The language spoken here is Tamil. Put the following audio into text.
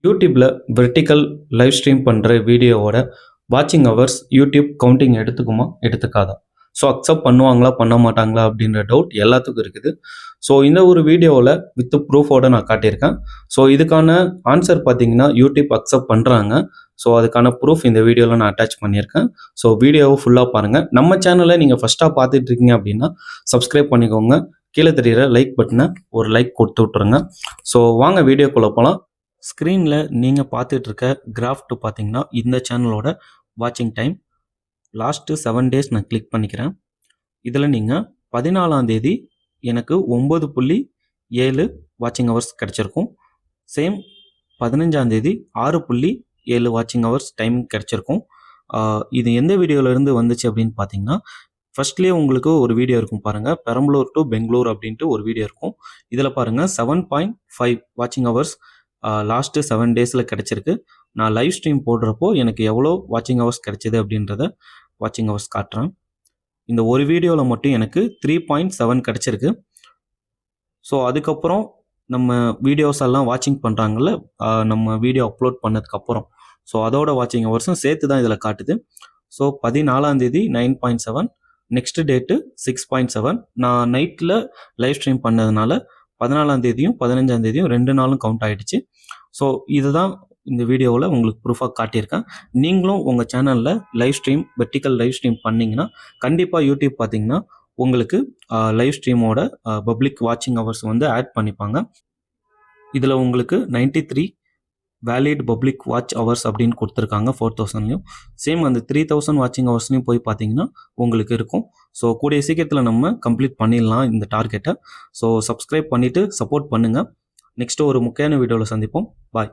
யூடியூப்பில் வெர்டிக்கல் லைவ் ஸ்ட்ரீம் பண்ணுற வீடியோவோட வாட்சிங் ஹவர்ஸ் யூடியூப் கவுண்டிங் எடுத்துக்குமா எடுத்துக்காதா? ஸோ அக்செப்ட் பண்ணுவாங்களா பண்ண மாட்டாங்களா அப்படின்ற டவுட் எல்லாத்துக்கும் இருக்குது. ஸோ இந்த ஒரு வீடியோவில் வித் ப்ரூஃபோட நான் காட்டியிருக்கேன். ஸோ இதுக்கான ஆன்சர் பார்த்தீங்கன்னா யூடியூப் அக்செப்ட் பண்ணுறாங்க. ஸோ அதுக்கான ப்ரூஃப் இந்த வீடியோவில் நான் அட்டாச் பண்ணியிருக்கேன். ஸோ வீடியோவை ஃபுல்லாக பாருங்கள். நம்ம சேனலை நீங்கள் ஃபஸ்ட்டாக பார்த்துட்டு இருக்கீங்க அப்படின்னா சப்ஸ்கிரைப் பண்ணிக்கோங்க. கீழே தெரிகிற லைக் பட்டனை ஒரு லைக் கொடுத்து விட்ருங்க. ஸோ வாங்க வீடியோக்குள்ளே போகலாம். ஸ்க்ரீனில் நீங்கள் பார்த்துட்டு இருக்க கிராஃப்ட்டு பார்த்தீங்கன்னா இந்த சேனலோட வாட்சிங் டைம் லாஸ்ட்டு 7 days நான் கிளிக் பண்ணிக்கிறேன். இதில் நீங்கள் 14ஆம் தேதி எனக்கு 9.7 வாட்சிங் ஹவர்ஸ் கிடச்சிருக்கும். சேம் 15ஆம் தேதி 6.7 வாட்சிங் ஹவர்ஸ் டைமிங் கிடச்சிருக்கும். இது எந்த வீடியோவிலேருந்து வந்துச்சு அப்படின்னு பார்த்தீங்கன்னா, ஃபர்ஸ்ட்லேயே உங்களுக்கு ஒரு வீடியோ இருக்கும் பாருங்கள், பெரம்பலூர் டு பெங்களூர் அப்படின்ட்டு ஒரு வீடியோ இருக்கும். இதில் பாருங்கள் 7.5 வாட்சிங் ஹவர்ஸ் லாஸ்ட்டு 7 daysல கிடச்சிருக்கு. நான் லைவ் ஸ்ட்ரீம் போடுறப்போ எனக்கு எவ்வளோ வாட்சிங் ஹவர்ஸ் கிடச்சிது அப்படின்றத வாட்சிங் ஹவர்ஸ் காட்டுறேன். இந்த ஒரு வீடியோவில் மட்டும் எனக்கு 3.7 கிடச்சிருக்கு. ஸோ அதுக்கப்புறம் நம்ம வீடியோஸ் எல்லாம் வாட்சிங் பண்ணுறாங்கல்ல, நம்ம வீடியோ அப்லோட் பண்ணதுக்கப்புறம் ஸோ அதோட வாட்சிங் ஹவர்ஸும் சேர்த்து தான் இதில் காட்டுது. ஸோ 14ஆம் தேதி 9.7, நெக்ஸ்ட் டேட்டு 6.7. நான் நைட்டில் லைவ் ஸ்ட்ரீம் பண்ணதுனால 14ஆம் தேதியும் 15ஆம் தேதியும் 2 நாளும் கவுண்ட் ஆகிடுச்சு. ஸோ இதுதான் இந்த வீடியோவில் உங்களுக்கு ப்ரூஃபாக காட்டியிருக்கேன். நீங்களும் உங்கள் சேனலில் live stream vertical live stream பண்ணிங்கன்னா கண்டிப்பாக யூடியூப் பார்த்தீங்கன்னா உங்களுக்கு லைவ் ஸ்ட்ரீமோட பப்ளிக் வாட்சிங் ஹவர்ஸ் வந்து ஆட் பண்ணிப்பாங்க. இதில் உங்களுக்கு 93 வேலிட் பப்ளிக் வாட்ச் ஹவர்ஸ் அப்படின்னு கொடுத்துருக்காங்க 4000லையும். சேம் அந்த 3000 வாட்சிங் ஹவர்ஸ்லையும் போய் பார்த்தீங்கன்னா உங்களுக்கு இருக்கும். ஸோ கூடிய சீக்கிரத்தில் நம்ம கம்ப்ளீட் பண்ணிடலாம் இந்த டார்கெட்டை. ஸோ சப்ஸ்கிரைப் பண்ணிவிட்டு சப்போர்ட் பண்ணுங்கள். நெக்ஸ்ட்டு ஒரு முக்கியமான வீடியோவில் சந்திப்போம். பாய்.